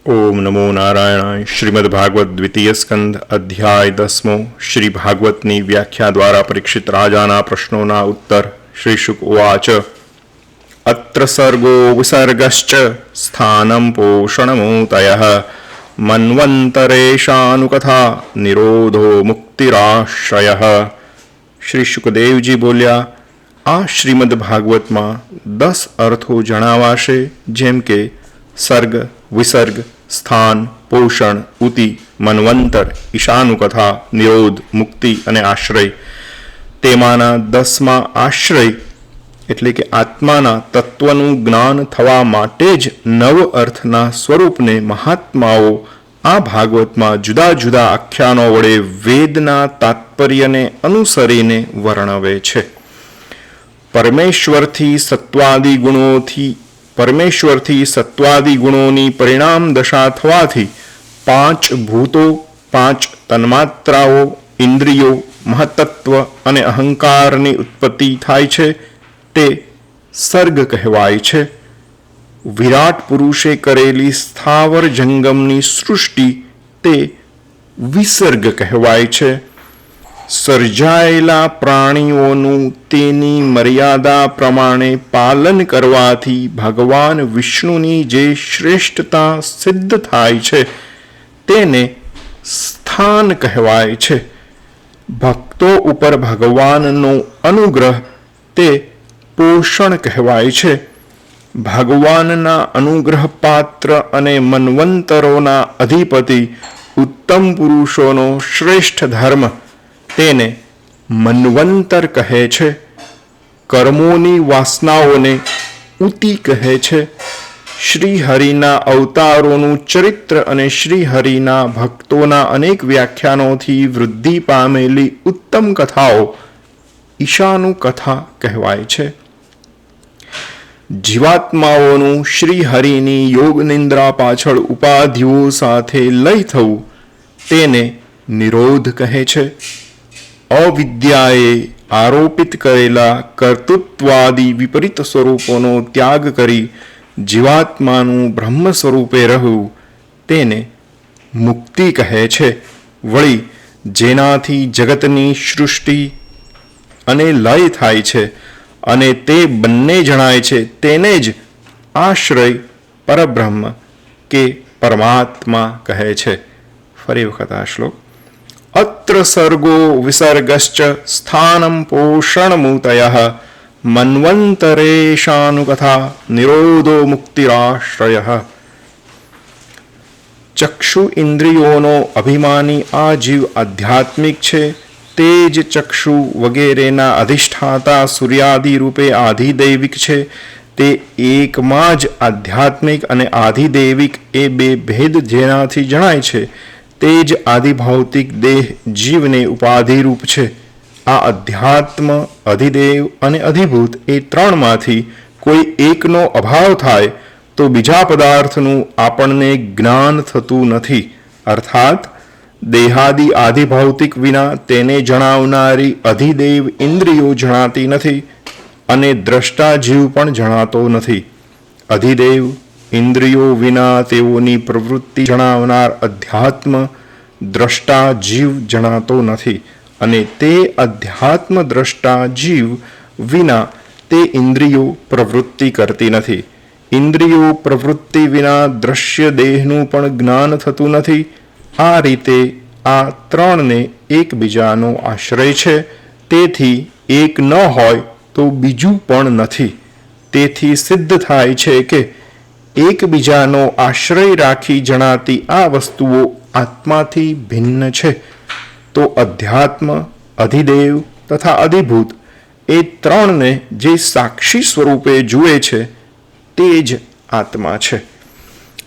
ओम नमो नारायणाय। श्रीमद्भागवत द्वितीय स्कंध अध्याय 10 श्री भागवतनी व्याख्या द्वारा परीक्षित राजाना प्रश्नोना उत्तर। श्री शुक उवाच अत्र सर्गो विसर्गश्च स्थानं पोषणमूतयः मन्वंतरेशानुकथा निरोधो मुक्तिराश्रयः। श्री शुकदेव जी बोल्या, आ श्रीमद भागवतમાં 10 અર્થો જણાવાશે, જેમ કે સર્ગ, વિસર્ગ, સ્થાન, પોષણ, ઉતિ, મન્વંતર, ઈશાનુકથા, નિરોધ, મુક્તિ અને આશ્રય. તેમાંના 10મા આશ્રય એટલે કે આત્માના તત્વનું જ્ઞાન થવા માટે જ નવ અર્થના સ્વરૂપને મહાત્માઓ આ ભાગવતમાં જુદા જુદા આખ્યાનો વડે વેદના તાત્પર્યને અનુસરીને વર્ણવે છે. પરમેશ્વરથી સત્વાદી ગુણોની પરિણામ દશા થવાથી 5 ભૂતો, 5 તન્માત્રાઓ, ઇન્દ્રિયો, મહત્તત્વ અને અહંકારની ઉત્પત્તિ થાય છે. તે સર્ગ કહેવાય છે. વિરાટ પુરુષે કરેલી સ્થાવર જંગમની સૃષ્ટિ તે વિસર્ગ કહેવાય છે. સર્જાયેલા પ્રાણીઓનું તેની મર્યાદા પ્રમાણે પાલન કરવાથી ભગવાન વિષ્ણુની જે શ્રેષ્ઠતા સિદ્ધ થાય છે તેને સ્થાન કહેવાય છે. ભક્તો ઉપર ભગવાનનો અનુગ્રહ તે પોષણ કહેવાય છે. ભગવાનના અનુગ્રહ પાત્ર અને મન્વંતરોના અધિપતિ ઉત્તમ પુરુષોનો શ્રેષ્ઠ ધર્મ તેને મન્વંતર કહે છે. કર્મોની વાસનાઓને ઉતિ કહે છે. શ્રીહરિના અવતારોનું ચરિત્ર અને શ્રીહરિના ભક્તોના અનેક વ્યાખ્યાનોથી વૃદ્ધિ પામેલી ઉત્તમ કથાઓ ઈશાનું કથા કહેવાય છે. જીવાત્માઓનું શ્રીહરિની યોગ નિંદ્રા પાછળ ઉપાધિઓ સાથે લય થવું તેને નિરોધ કહે છે. અવિદ્યાએ આરોપિત કરેલા કર્તૃત્વાદી વિપરીત સ્વરૂપોનો ત્યાગ કરી જીવાત્માનું બ્રહ્મ સ્વરૂપે રહેવું તેને મુક્તિ કહે છે. વળી જેનાથી જગતની સૃષ્ટિ અને લય થાય છે અને તે બંને જણાય છે તેને જ આશ્રય પરબ્રહ્મ કે પરમાત્મા કહે છે. ફરી વખત આ શ્લોક. અત્ર સર્ગો વિસર્ગશ્ચ સ્થાનમ પોષણમૂતયઃ મન્વંતરેશાનુકથા નિરોધો મુક્તિરાશ્રયઃ. ચક્ષુ ઇન્દ્રિયોનો અભિમાની આ જીવ આધ્યાત્મિક છે. તે જ ચક્ષુ વગેરેના અધિષ્ઠાતા સૂર્યાદિ રૂપે આધિદૈવિક છે. તે એકમાં જ આધ્યાત્મિક અને આધિદૈવિક એ બે ભેદ જેનાથી જણાય છે તે જ આદિભૌતિક દેહ જીવને ઉપાધિરૂપ છે. આ અધ્યાત્મ, અધિદેવ અને અધિભૂત એ ત્રણમાંથી કોઈ એકનો અભાવ થાય તો બીજા પદાર્થનું આપણને જ્ઞાન થતું નથી. અર્થાત દેહાદિ આધિભૌતિક વિના તેને જણાવનારી અધિદેવ ઇન્દ્રિયો જણાતી નથી અને દ્રષ્ટા જીવ પણ જણાતો નથી. અધિદેવ ઇન્દ્રિયો વિના તેઓની પ્રવૃત્તિ જણાવનાર અધ્યાત્મ દ્રષ્ટા જીવ જણાતો નથી અને તે અધ્યાત્મ દ્રષ્ટા જીવ વિના તે ઇન્દ્રિયો પ્રવૃત્તિ કરતી નથી. ઇન્દ્રિયો પ્રવૃત્તિ વિના દ્રશ્ય દેહનું પણ જ્ઞાન થતું નથી. આ રીતે આ ત્રણને એકબીજાનો આશ્રય છે. તેથી એક ન હોય તો બીજું પણ નથી. તેથી સિદ્ધ થાય છે કે એકબીજાનો આશ્રય રાખી જણાતી આ વસ્તુઓ આત્માથી ભિન્ન છે. તો અધ્યાત્મ, અધિદેવ તથા અધિભૂત એ ત્રણને જે સાક્ષી સ્વરૂપે જુએ છે તે જ આત્મા છે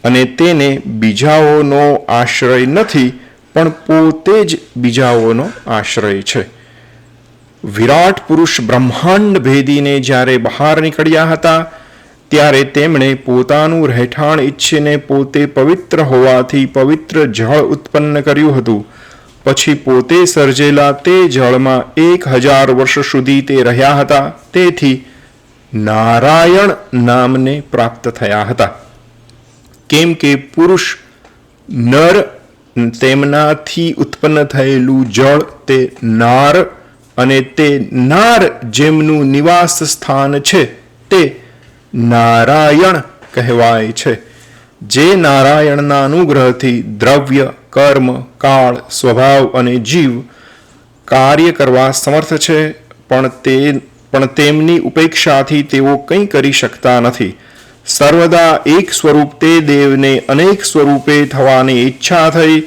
અને તેને બીજાઓનો આશ્રય નથી પણ પોતે જ બીજાઓનો આશ્રય છે. વિરાટ પુરુષ બ્રહ્માંડ ભેદીને જ્યારે બહાર નીકળ્યા હતા ત્યારે તેમણે પોતાનું રહેઠાણ ઈચ્છીને પોતે પવિત્ર હોવાથી પવિત્ર જળ ઉત્પન્ન કર્યું હતું. પછી પોતે સર્જેલા તે જળમાં 1000 વર્ષ સુધી તે રહ્યા હતા. તેથી નારાયણ નામને પ્રાપ્ત થયા હતા. કેમ કે પુરુષ નર તેમનાથી ઉત્પન્ન થયેલું જળ તે નાર, અને તે નાર જેમનું નિવાસ સ્થાન છે તે નારાયણ કહેવાય છે. જે નારાયણના અનુગ્રહથી દ્રવ્ય, કર્મ, કાળ, સ્વભાવ અને જીવ કાર્ય કરવા સમર્થ છે, પણ તેમની ઉપેક્ષાથી તેઓ કંઈ કરી શકતા નથી. સર્વદા એક સ્વરૂપ તે દેવને અનેક સ્વરૂપે થવાની ઈચ્છા થઈ,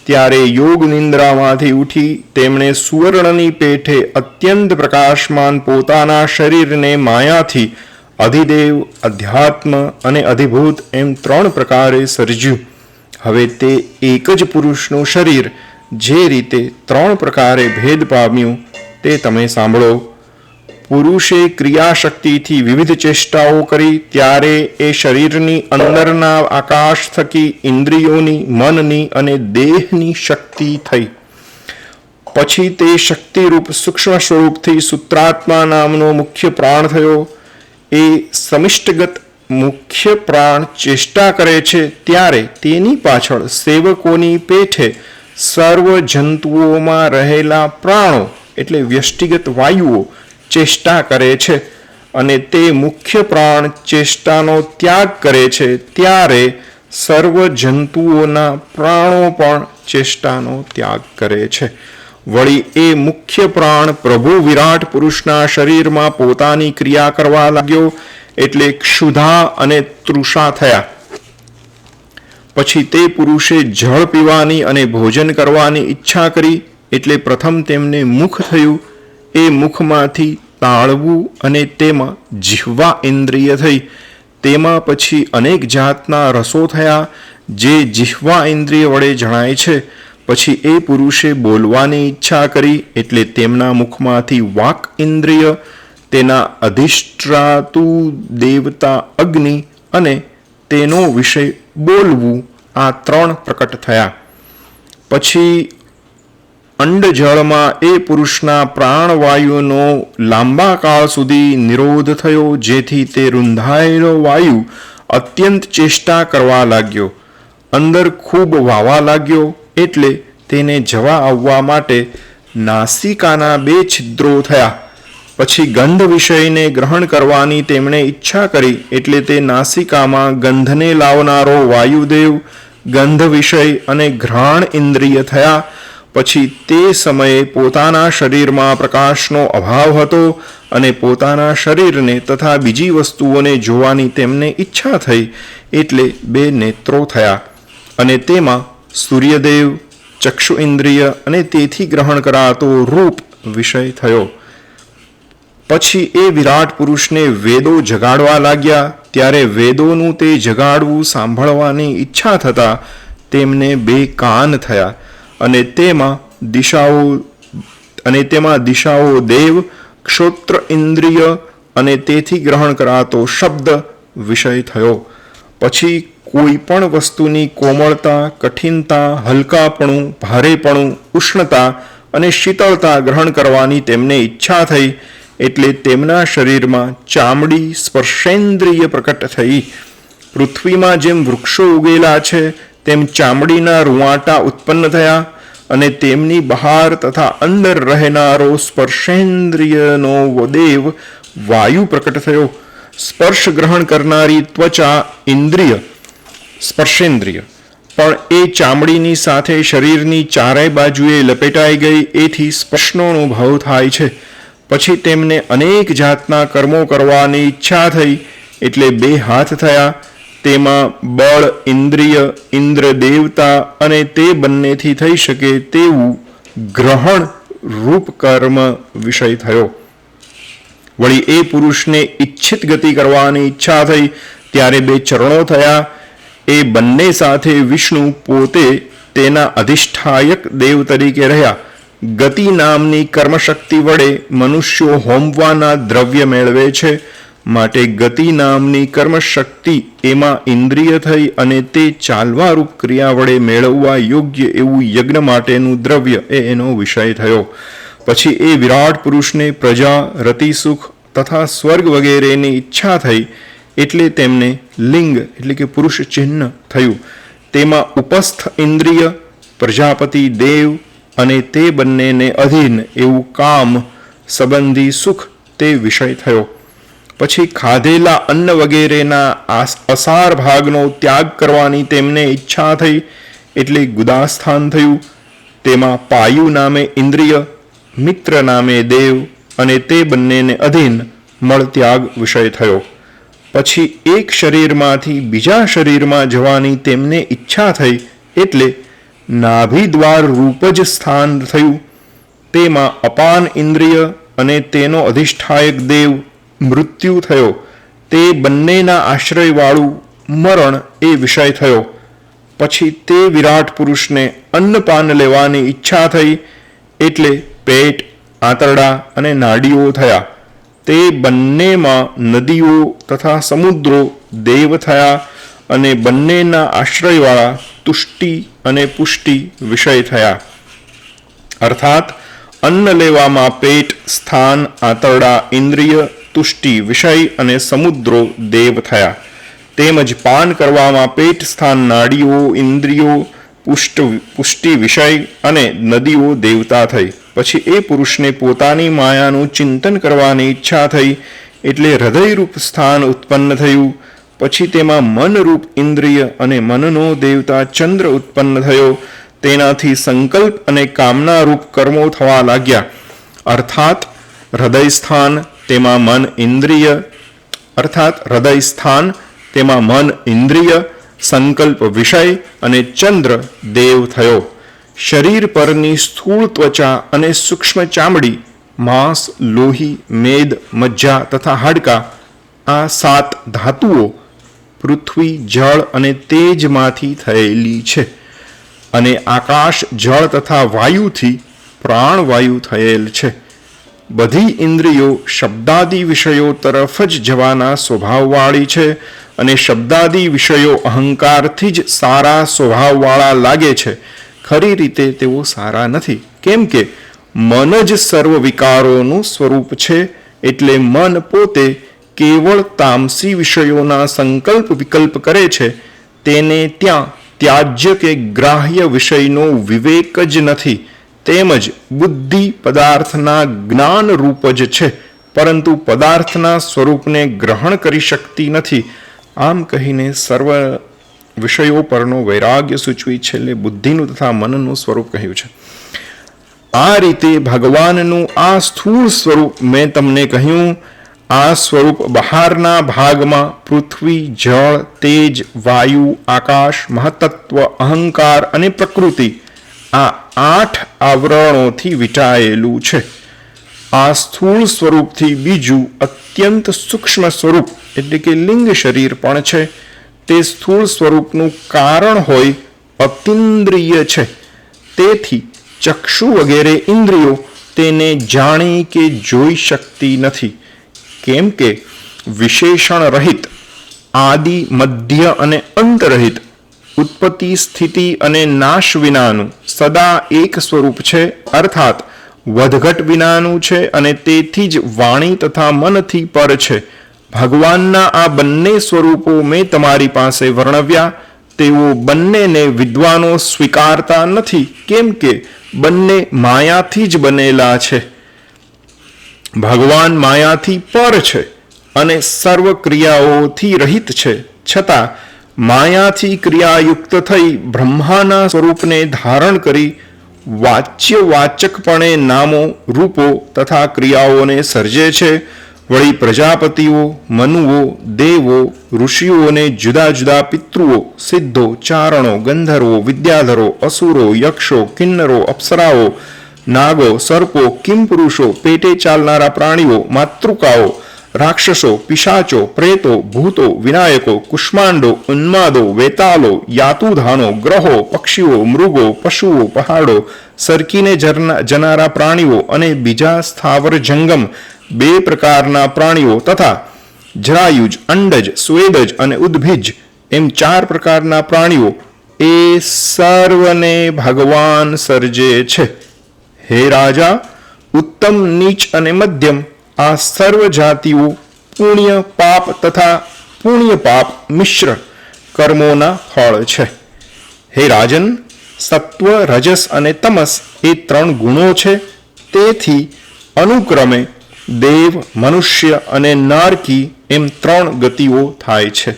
ત્યારે યોગ નિંદ્રામાંથી ઉઠી તેમણે સુવર્ણની પેઠે અત્યંત પ્રકાશમાન પોતાના શરીરને માયાથી અધિદેવ, અધ્યાત્મ અને અધિભૂત એમ 3 પ્રકારે સર્જ્યું. હવે તે એક જ પુરુષનું શરીર જે રીતે 3 પ્રકારે ભેદ પામ્યું તે તમે સાંભળો. પુરુષે ક્રિયાશક્તિથી વિવિધ ચેષ્ટાઓ કરી ત્યારે એ શરીરની અંદરના આકાશ થકી ઇન્દ્રિયોની, મનની અને દેહની શક્તિ થઈ. પછી તે શક્તિરૂપ સૂક્ષ્મ સ્વરૂપથી સૂત્રાત્મા નામનો મુખ્ય પ્રાણ થયો. એ સમિષ્ટગત મુખ્ય પ્રાણ ચેષ્ટા કરે છે ત્યારે તેની પાછળ સેવકોની પેઠે સર્વ જંતુઓમાં રહેલા પ્રાણો એટલે વ્યષ્ટિગત વાયુઓ ચેષ્ટા કરે છે, અને તે મુખ્ય પ્રાણ ચેષ્ટાનો ત્યાગ કરે છે ત્યારે સર્વ જંતુઓના પ્રાણો પણ ચેષ્ટાનો ત્યાગ કરે છે. વળી એ મુખ્ય પ્રાણ પ્રભુ વિરાટ પુરુષના શરીરમાં પોતાની ક્રિયા કરવા લાગ્યો, એટલે ક્ષુધા અને તૃષા થયા. પછી તે પુરુષે જળ પીવાની અને ભોજન કરવાની ઈચ્છા કરી, એટલે પ્રથમ તેમને મુખ થયું. એ મુખમાંથી તાળવું અને તેમાં જીહ્વા ઇન્દ્રિય થઈ. તેમાં પછી અનેક જાતના રસો થયા જે જીહ્વા ઇન્દ્રિય વડે જણાય છે. પછી એ પુરુષે બોલવાની ઈચ્છા કરી, એટલે તેમના મુખમાંથી વાક ઇન્દ્રિય, તેના અધિષ્ઠાતુ દેવતા અગ્નિ અને તેનો વિષય બોલવું આ 3 પ્રકટ થયા. પછી અંડજળમાં એ પુરુષના પ્રાણવાયુનો લાંબા કાળ સુધી નિરોધ થયો, જેથી તે રૂંધાયેલો વાયુ અત્યંત ચેષ્ટા કરવા લાગ્યો, અંદર ખૂબ વાવા લાગ્યો. એટલે તેને જવા આવવા માટે નાસિકાના 2 છિદ્રો થયા. પછી ગંધ વિષયને ગ્રહણ કરવાની તેમણે ઈચ્છા કરી, એટલે તે નાસિકામાં ગંધને લાવનારો વાયુદેવ, ગંધ વિષય અને ઘ્રાણ ઇન્દ્રિય થયા. પછી તે સમયે પોતાના શરીરમાં પ્રકાશનો અભાવ હતો, અને પોતાના શરીરને તથા બીજી વસ્તુઓને જોવાની તેમને ઈચ્છા થઈ, એટલે 2 નેત્રો થયા. અને તેમાં સૂર્યદેવ, ચક્ષુ ઇન્દ્રિય અને તેથી ગ્રહણ કરાતો રૂપ વિષય થયો. પછી એ વિરાટ પુરુષને વેદો જગાડવા લાગ્યા, ત્યારે વેદોનું તે જગાડવું સાંભળવાની ઈચ્છા થતાં તેમને 2 કાન થયા, અને તેમાં દિશાઓ દેવ, ક્ષોત્ર ઇન્દ્રિય અને તેથી ગ્રહણ કરાતો શબ્દ વિષય થયો. પછી કોઈ પણ વસ્તુની કોમળતા, કઠિનતા, હલકાપણું, ભારેપણું, ઉષ્ણતા અને શીતળતા ગ્રહણ કરવાની તેમને ઈચ્છા થઈ, એટલે તેમના શરીરમાં ચામડી સ્પર્શેન્દ્રિય પ્રકટ થઈ. પૃથ્વીમાં જેમ વૃક્ષો ઉગેલા છે તેમ ચામડીના રૂંવાટા ઉત્પન્ન થયા, અને તેમની બહાર તથા અંદર રહેનારો સ્પર્શેન્દ્રિયનો દેવ વાયુ પ્રકટ થયો. સ્પર્શ ગ્રહણ કરનારી ત્વચા ઇન્દ્રિય, સ્પર્શેન્દ્રિય પણ એ ચામડીની સાથે શરીરની ચારે બાજુએ લપેટાઈ ગઈ, એથી સ્પર્શનો અનુભવ થાય છે. પછી તેમને અનેક જાતના કર્મો કરવાની ઈચ્છા થઈ, એટલે 2 હાથ થયા. તેમાં બળ ઇન્દ્રિય, ઇન્દ્ર દેવતા અને તે બંનેથી થઈ શકે તેવું ગ્રહણ રૂપ કર્મ વિષય થયો. વળી એ પુરુષને ઈચ્છિત ગતિ કરવાની ઈચ્છા થઈ, ત્યારે 2 ચરણો થયા. એ બંને સાથે વિષ્ણુ પોતે તેના અધિષ્ઠાયક દેવ તરીકે રહ્યા. ગતિ નામની કર્મશક્તિ વડે મનુષ્યો હોમવાના દ્રવ્ય મેળવે છે, માટે ગતિ નામની કર્મશક્તિ એમાં ઇન્દ્રિય થઈ, અને તે ચાલવારૂપ ક્રિયા વડે મેળવવા યોગ્ય એવું યજ્ઞ માટેનું દ્રવ્ય એનો વિષય થયો. પછી એ વિરાટ પુરુષને પ્રજા, રતિસુખ તથા સ્વર્ગ વગેરેની ઈચ્છા થઈ, એટલે તેમને લિંગ એટલે કે પુરુષ ચિહ્ન થયું. તેમાં ઉપસ્થ ઇન્દ્રિય, પ્રજાપતિ દેવ અને તે બંનેને અધીન એવું કામ સંબંધી સુખ તે વિષય થયો. પછી ખાધેલા અન્ન વગેરેના અસાર ભાગનો ત્યાગ કરવાની તેમને ઈચ્છા થઈ એટલે ગુદાસ્થાન થયું. તેમાં પાયુ નામે ઇન્દ્રિય, મિત્ર નામે દેવ અને તે બંનેને અધીન મળત્યાગ વિષય થયો. પછી એક શરીરમાંથી બીજા શરીરમાં જવાની તેમને ઈચ્છા થઈ એટલે નાભિદ્વાર રૂપ જ સ્થાન થયું. તેમાં અપાન ઇન્દ્રિય અને તેનો અધિષ્ઠાયક દેવ મૃત્યુ થયો. તે બંનેના આશ્રયવાળું મરણ એ વિષય થયો. પછી તે વિરાટ પુરુષને અન્નપાન લેવાની ઈચ્છા થઈ એટલે પેટ, આંતરડા અને નાડીઓ થયા. તે બંનેમાં નદીઓ તથા સમુદ્રો દેવ થયા અને બંનેના આશ્રયવાળા તુષ્ટિ અને પુષ્ટિ વિષય થયા. અર્થાત અન્ન લેવામાં પેટ, સ્થાન, આંતરડા, ઇન્દ્રિય, તુષ્ટિ વિષય અને સમુદ્રો દેવ થયા. તેમજ પાન કરવામાં પેટ, સ્થાન, નાડીઓ, ઇન્દ્રિયો, પુષ્ટિ વિષય અને નદીઓ દેવતા થઈ. પછી એ પુરુષને પોતાની માયાનું ચિંતન કરવાની ઈચ્છા થઈ એટલે હૃદયરૂપ સ્થાન ઉત્પન્ન થયું. પછી તેમાં મનરૂપ ઇન્દ્રિય અને મનનો દેવતા ચંદ્ર ઉત્પન્ન થયો. તેનાથી સંકલ્પ અને કામનારૂપ કર્મો થવા લાગ્યા. અર્થાત હૃદયસ્થાન તેમાં મન ઇન્દ્રિય, સંકલ્પ વિષય અને ચંદ્ર દેવ થયો. શરીર પરની સ્થૂળ ત્વચા અને સૂક્ષ્મ ચામડી, માંસ, લોહી, મેદ, મજ્જા તથા હાડકાં આ 7 ધાતુઓ પૃથ્વી, જળ અને તેજમાંથી થયેલી છે અને આકાશ, જળ તથા વાયુથી પ્રાણવાયુ થયેલ છે. બધી ઇન્દ્રિયો શબ્દાદી વિષયો તરફ જ જવાના સ્વભાવવાળી છે અને શબ્દાદી વિષયો અહંકારથી જ સારા સ્વભાવવાળા લાગે છે. ખરી રીતે તેઓ સારા નથી, કેમ કે મન જ સર્વ વિકારોનું સ્વરૂપ છે. એટલે મન પોતે કેવળ તામસી વિષયોના સંકલ્પ વિકલ્પ કરે છે. તેને ત્યાં ત્યાજ્ય કે ગ્રાહ્ય વિષયનો વિવેક જ નથી. તેમજ બુદ્ધિ પદાર્થના જ્ઞાન રૂપ જ છે, પરંતુ પદાર્થના સ્વરૂપને ગ્રહણ કરી શકતી નથી. આમ કહીને સર્વ વિષયો પરનો વૈરાગ્ય સૂચવી છેલ્લે બુદ્ધિનું તથા મનનું સ્વરૂપ કહ્યું છે. આ રીતે ભગવાનનું આ સ્થૂળ સ્વરૂપ મેં તમને કહ્યું. આ સ્વરૂપ બહારના ભાગમાં પૃથ્વી, જળ, તેજ, વાયુ, આકાશ, મહતત્વ, અહંકાર અને પ્રકૃતિ આ 8 આવરણોથી વીંટાયેલું છે. આ સ્થૂળ સ્વરૂપથી બીજું અત્યંત સૂક્ષ્મ સ્વરૂપ એટલે કે લિંગ શરીર પણ છે. તે સ્થૂળ સ્વરૂપનું કારણ હોય અતિન્દ્રિય છે. તેથી ચક્ષુ વગેરે ઇન્દ્રિયો તેને જાણી કે જોઈ શકતી નથી, કેમ કે વિશેષણ રહિત, આદિ, મધ્ય અને અંત રહિત, ઉત્પત્તિ, સ્થિતિ અને નાશ વિનાનું સદા એક સ્વરૂપ છે. અર્થાત વધઘટ વિનાનું છે અને તેથી જ વાણી તથા મનથી પર છે. ભગવાનના આ બંને સ્વરૂપો મેં તમારી પાસે વર્ણવ્યા. તેઓ બંનેને વિદ્વાનો સ્વીકારતા નથી, કેમ કે બંને માયાથી જ બનેલા છે. ભગવાન માયાથી પર છે અને સર્વ ક્રિયાઓથી રહિત છે, છતાં માયાથી ક્રિયાયુક્ત થઈ બ્રહ્માના સ્વરૂપને ધારણ કરી વાચ્યવાચકપણે નામો, રૂપો તથા ક્રિયાઓને સર્જે છે. વળી પ્રજાપતિઓ, મનુઓ, દેવો, ઋષિઓને જુદા જુદા પિતૃઓ, સિદ્ધો, ચારણો, ગંધર્વો, વિદ્યાધરો, અસુરો, યક્ષો, કિન્નરો, અપ્સરાઓ, નાગો, સર્પો, કિમપુરુષો, પેટે ચાલનારા પ્રાણીઓ, માતૃકાઓ, રાક્ષસો, પિશાચો, પ્રેતો, ભૂતો, વિનાયકો, કુષ્માંડો, ઉન્માદો, વેતાલો, યાતુધાનો, ગ્રહો, પક્ષીઓ, મૃગો, પશુઓ, પહાડો, સરકીને જનારા પ્રાણીઓ અને બીજા સ્થાવર જંગમ 2 પ્રકારના પ્રાણીઓ તથા જરાયુજ, અંડજ, સ્વેદજ અને ઉદ્ભિજ એમ 4 પ્રકારના પ્રાણીઓ એ સર્વને ભગવાન સર્જે છે. હે રાજા, ઉત્તમ, નીચ અને મધ્યમ આ સર્વ જાતિઓ પુણ્ય પાપ તથા પુણ્ય પાપ મિશ્ર કર્મોના ફળ છે. હે રાજન, સત્વ, રજસ અને તમસ એ 3 ગુણો છે. તેથી અનુક્રમે દેવ, મનુષ્ય અને નારકી એમ 3 ગતિઓ થાય છે.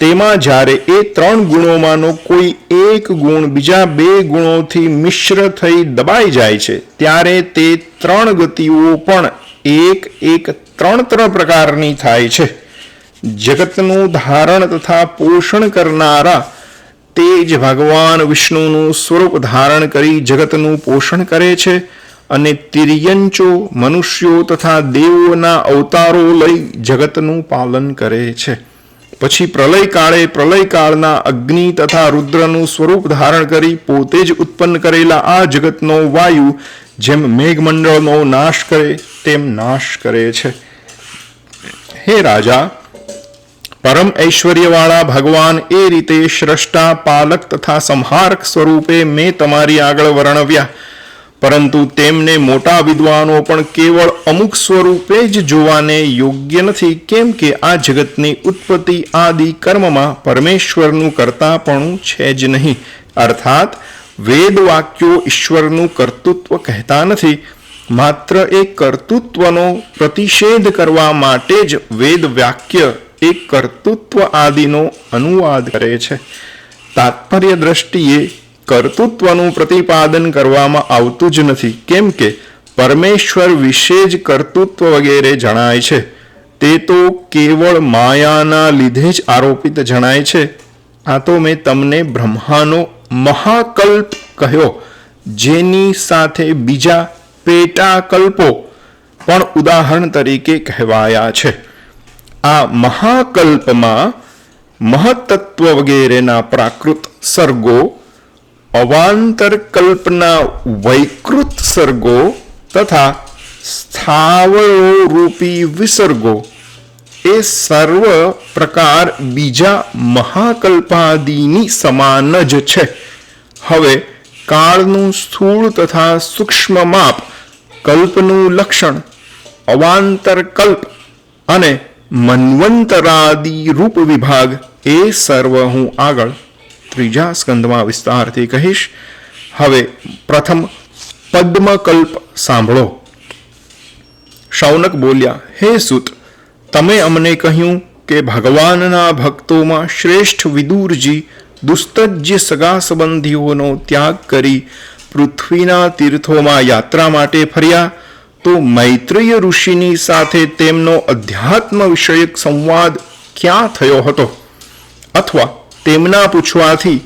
તેમાં જ્યારે એ 3 ગુણોમાંનો કોઈ એક ગુણ બીજા 2 ગુણોથી મિશ્ર થઈ દબાઈ જાય છે ત્યારે તે 3 ગતિઓ પણ એક 3 પ્રકારની થાય છે. જગતનું ધારણ તથા પોષણ કરનારા તે જ ભગવાન વિષ્ણુનું સ્વરૂપ ધારણ કરી જગતનું પોષણ કરે છે અને તિર્યંચો, મનુષ્યો તથા દેવોના અવતારો લઈ જગતનું પાલન કરે છે. પછી પ્રલયકાળના અગ્નિ તથા રુદ્રનું સ્વરૂપ ધારણ કરી પોતે જ ઉત્પન્ન કરેલા આ જગતનો વાયુ જેમ મેઘમંડળનો નાશ કરે તેમ નાશ કરે છે. હે રાજા, પરમ ઐશ્વર્યવાળા ભગવાન એ રીતે સ્રષ્ટા, પાલક તથા સંહારક સ્વરૂપે મેં તમારી આગળ વર્ણવ્યા. પરંતુ તેમને મોટા વિદ્વાનો પણ કેવળ અમુક સ્વરૂપે જ જોવાને યોગ્ય નથી, કેમ કે આ જગતની ઉત્પત્તિ આદિ કર્મમાં પરમેશ્વરનું કર્તાપણું છે જ નહીં. અર્થાત વેદ વાક્યો ઈશ્વરનું કર્તૃત્વ કહેતા નથી, માત્ર એ કર્તૃત્વનો પ્રતિષેધ કરવા માટે જ વેદ વાક્ય એ કર્તૃત્વ આદિનો અનુવાદ કરે છે. તાત્પર્ય દ્રષ્ટિએ કર્તૃત્વનું પ્રતિપાદન કરવામાં આવતું જ નથી, કેમ કે પરમેશ્વર વિશે જ કર્તૃત્વ વગેરે જણાય છે. તે તો કેવળ માયાના લીધે જ આરોપિત જણાય છે. આ તો મેં તમને બ્રહ્માનો મહાકલ્પ કહ્યો, જેની સાથે બીજા પેટાકલ્પો પણ ઉદાહરણ તરીકે કહેવાયા છે. આ મહાકલ્પમાં મહત્તત્વ વગેરેના પ્રાકૃત સર્ગો, અવાંતર કલ્પના વૈકૃત સર્ગો તથા સ્થાવરો રૂપી વિસર્ગો એ સર્વ પ્રકાર બીજા મહાકલ્પાદિની સમાન જ છે. હવે કાળનું સ્થૂળ તથા સૂક્ષ્મ માપ, કલ્પનું લક્ષણ, અવાંતર કલ્પ અને મન્વંતરાદિ રૂપ વિભાગ એ સર્વ હું આગળ 3જા સ્કંદમાં વિસ્તારથી કહીશ. હવે પ્રથમ પદ્મકલ્પ સાંભળો. શૌનક બોલ્યા, હે સુત, તમે અમને કહ્યું કે ભગવાનના ભક્તોમાં શ્રેષ્ઠ વિદુરજી દુસ્તજ્ય સગા સંબંધીઓનો ત્યાગ કરી પૃથ્વીના તીર્થોમાં યાત્રા માટે ફર્યા, તો મૈત્રેય ઋષિની સાથે તેમનો અધ્યાત્મ વિષયક સંવાદ ક્યાં થયો હતો? અથવા તેમના પૂછવાથી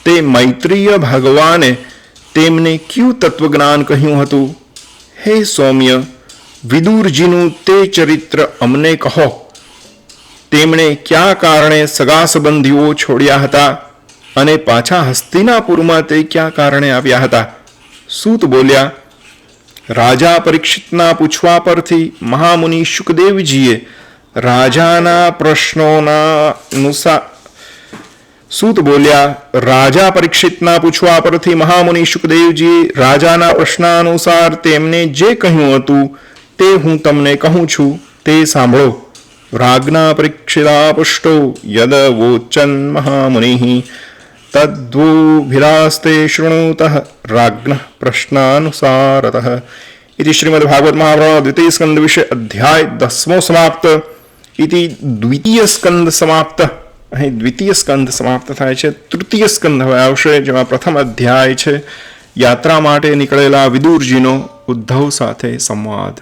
તે મૈત્રીય ભગવાને તેમને ક્યું તત્વજ્ઞાન કહ્યું હતું? હે સૌમ્ય, વિદુરજીનું તે ચરિત્ર અમને કહો. તેમણે કયા કારણે સગા સંબંધીઓ છોડ્યા હતા અને પાછા હસ્તિનાપુરમાં તે કયા કારણે આવ્યા હતા? સૂત બોલ્યા, રાજા પરીક્ષિતના પૂછવા પરથી મહામુનિ શુકદેવજીએ રાજાના પ્રશ્નોના અનુસાર સૂત બોલ્યા, રાજા પરીક્ષિતના પૂછવા પરથી મહામુનિ શુકદેવજીએ રાજાના પ્રશ્નાનુસાર તેમને જે કહ્યું હતું તે હું તમને કહું છું, તે સાંભળો. રાજ્ઞા પરીક્ષિતા પુષ્ટો યદ વોચન મહામુનિઃ તદ્વોભિરાસ્તે શૃણુતઃ રાજ્ઞઃ પ્રશ્નાનુસારતઃ. इति श्रीमद्भागवत महापुराण द्वितीय स्कंद विषय अध्याय 10 समाप्त. इति द्वितीय स्कंद समाप्त. અહીં દ્વિતીય સ્કંદ સમાપ્ત થાય છે. તૃતીય સ્કંદ હવે આવશે, જેમાં પ્રથમ અધ્યાય છે યાત્રા માટે નીકળેલા વિદુરજીનો ઉદ્ધવ સાથે સંવાદ.